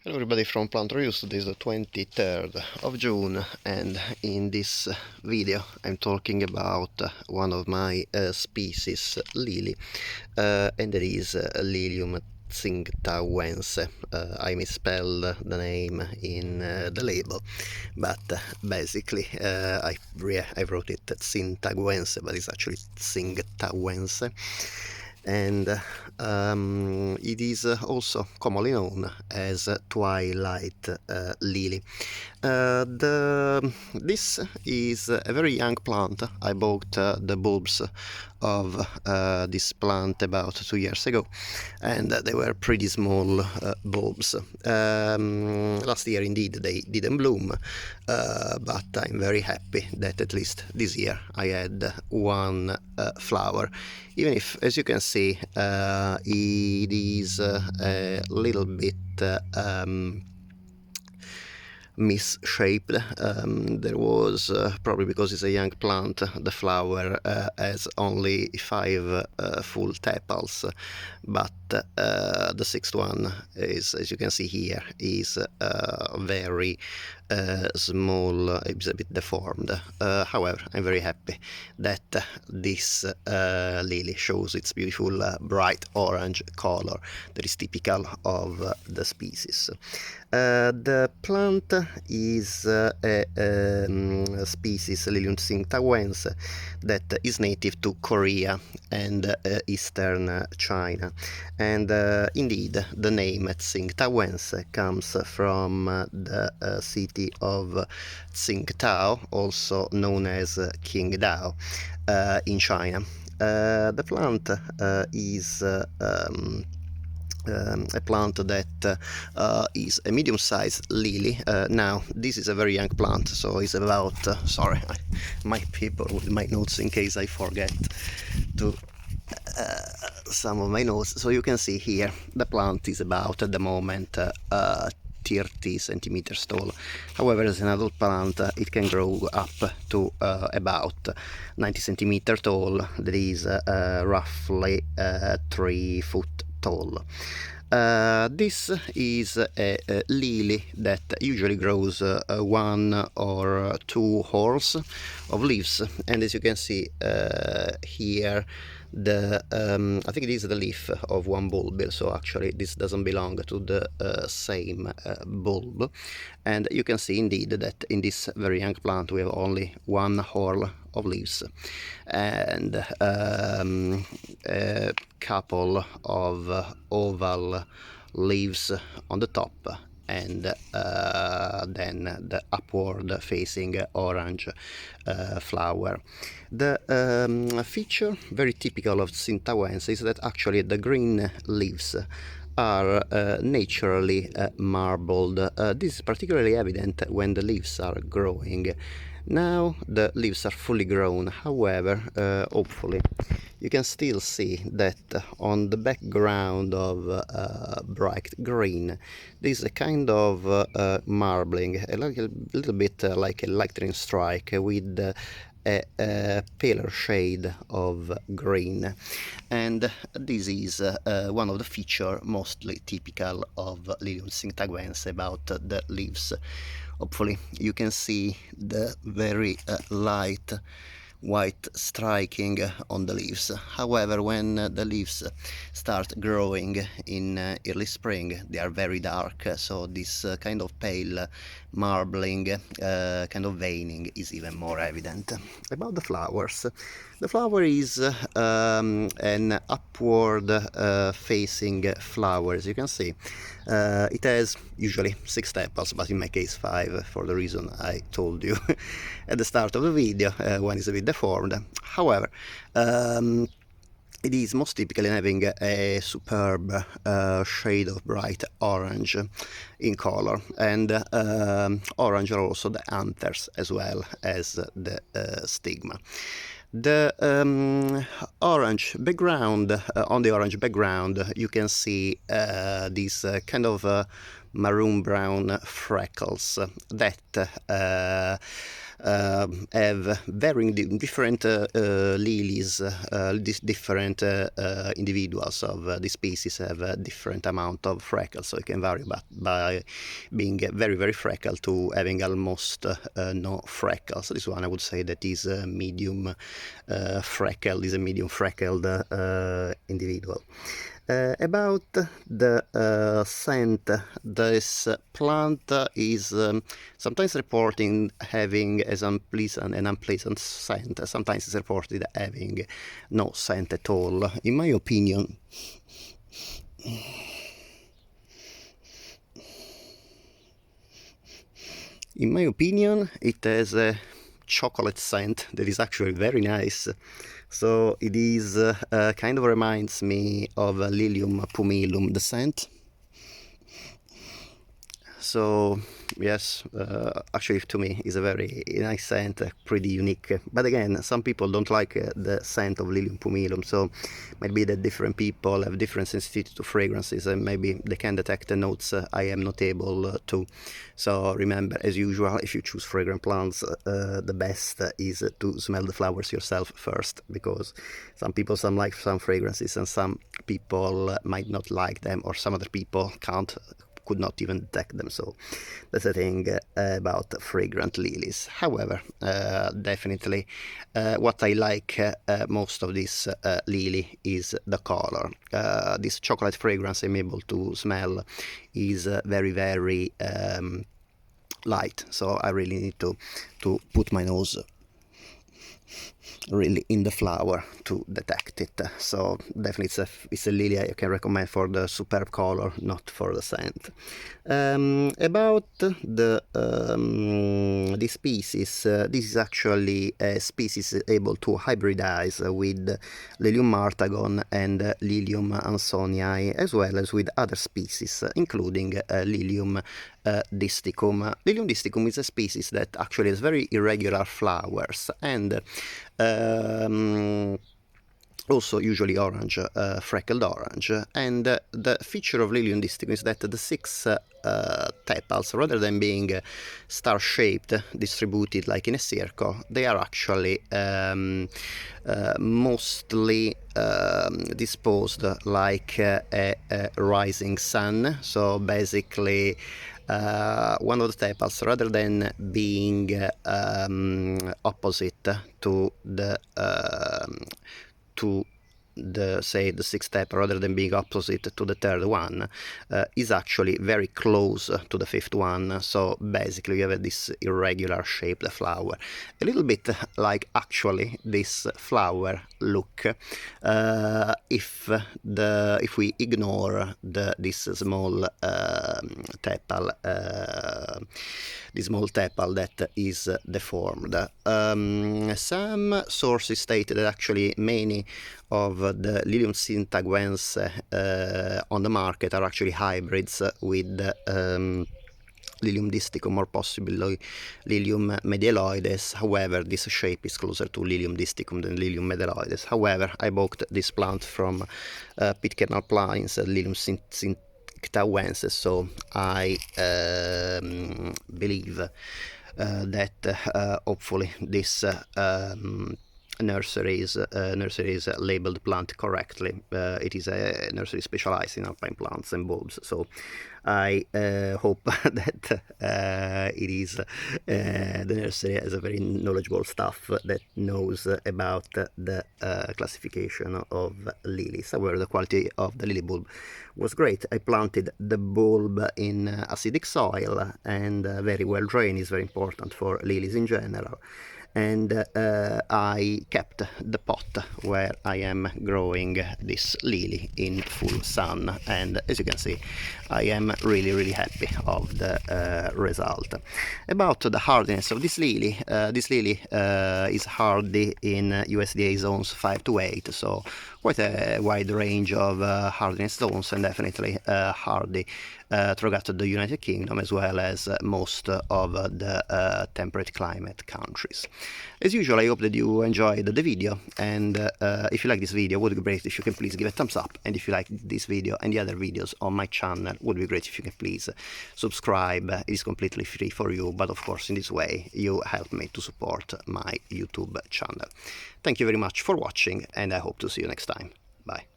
Hello everybody from Plant Reviews. Today is the 23rd of June, and in this video I'm talking about one of my species, lily, and that is Lilium tsingtauense. I misspelled the name in the label, but basically I wrote it tsingtauense, but it's actually tsingtauense. And it is also commonly known as Twilight Lily. This is a very young plant. I bought the bulbs of this plant about 2 years ago, and they were pretty small bulbs. Last year indeed they didn't bloom, but I'm very happy that at least this year I had one flower, even if, as you can see, it is a little bit misshaped. There was probably because it's a young plant, the flower has only 5 full tepals, but the sixth one is, as you can see here, is very small. It's a bit deformed. However, I'm very happy that this lily shows its beautiful bright orange color that is typical of the species. The plant is a species, Lilium tsingtauense, that is native to Korea and eastern China. And indeed, the name tsingtauense comes from the city of Tsingtao, also known as Qingdao, in China. The plant is a plant that is a medium-sized lily. Now this is a very young plant, so it's about sorry, my paper with my notes in case I forget to some of my notes. So you can see here the plant is about at the moment 30 centimeters tall. However, as an adult plant it can grow up to about 90 centimeters tall. That is roughly 3 foot tall. This is a lily that usually grows 1 or 2 whorls of leaves, and as you can see here, I think it is the leaf of one bulb, so actually this doesn't belong to the same bulb. And you can see indeed that in this very young plant we have only 1 whorl of leaves and a couple of oval leaves on the top, and then the upward facing orange flower. The feature very typical of tsingtauense is that actually the green leaves are naturally marbled. This is particularly evident when the leaves are growing. Now the leaves are fully grown, however, hopefully you can still see that on the background of bright green there is a kind of marbling, a little bit like a lightning strike with a paler shade of green, and this is one of the features mostly typical of Lilium tsingtauense about the leaves. Hopefully you can see the very light white striking on the leaves. However, when the leaves start growing in early spring, they are very dark, so this kind of pale marbling, kind of veining is even more evident. About the flowers, the flower is an upward facing flower, as you can see. It has usually 6 tepals, but in my case 5, for the reason I told you at the start of the video. One is a bit deformed. However, it is most typical in having a superb shade of bright orange in color, and orange are also the anthers as well as the stigma. The orange background, on the orange background you can see these kind of maroon brown freckles that have varying different lilies, different individuals of the species have a different amount of freckles, so it can vary by being very, very freckled to having almost no freckles. So this one I would say that is a medium freckled, is a medium freckled individual. About the scent, this plant is sometimes reporting having an unpleasant scent. Sometimes it's reported having no scent at all. In my opinion, it has a chocolate scent that is actually very nice. So it is kind of reminds me of Lilium pumilum, the scent. So yes, actually to me is a very nice scent, pretty unique. But again, some people don't like the scent of Lilium pumilum, so maybe that different people have different sensitivity to fragrances, and maybe they can detect the notes I am not able to. So remember, as usual, if you choose fragrant plants, the best is to smell the flowers yourself first, because some people like some fragrances and some people might not like them, or some other people could not even detect them. So that's the thing about fragrant lilies. However, definitely what I like most of this lily is the color. This chocolate fragrance I'm able to smell is very, very light, so I really need to put my nose really in the flower to detect it. So definitely it's a lily I can recommend for the superb color, not for the scent. About the species, this is actually a species able to hybridize with Lilium martagon and Lilium ansonii, as well as with other species, including Lilium disticum. Lilium disticum is a species that actually has very irregular flowers, and also usually orange, freckled orange. And the feature of Lilium disticum is that the 6 tepals, rather than being star-shaped, distributed like in a circle, they are actually mostly disposed like a rising sun. So basically, one of the tepals, rather than being opposite to the say the 6th step, rather than being opposite to the 3rd one, is actually very close to the 5th one. So basically you have this irregular shaped flower, a little bit like actually this flower look if we ignore this small tepal, that is deformed. Some sources state that actually many of the Lilium tsingtauense on the market are actually hybrids with Lilium disticum, or possibly Lilium medieloides. However, this shape is closer to Lilium disticum than Lilium medieloides. However, I bought this plant from Pitcairn Plains, Lilium tsingtauense, so I believe that hopefully this nursery is labeled plant correctly. It is a nursery specialized in alpine plants and bulbs, so I hope that it is the nursery has a very knowledgeable staff that knows about the classification of lilies. However, the quality of the lily bulb was great. I planted the bulb in acidic soil, and very well drained is very important for lilies in general. And I kept the pot where I am growing this lily in full sun, and as you can see, I am really happy of the result. About the hardiness of this lily is hardy in USDA zones 5 to 8, so quite a wide range of hardiness stones, and definitely hardy throughout the United Kingdom as well as most of the temperate climate countries. As usual, I hope that you enjoyed the video, and if you like this video, it would be great if you can please give a thumbs up, and if you like this video and the other videos on my channel, it would be great if you can please subscribe. It is completely free for you, but of course in this way you help me to support my YouTube channel. Thank you very much for watching, and I hope to see you next time. Bye.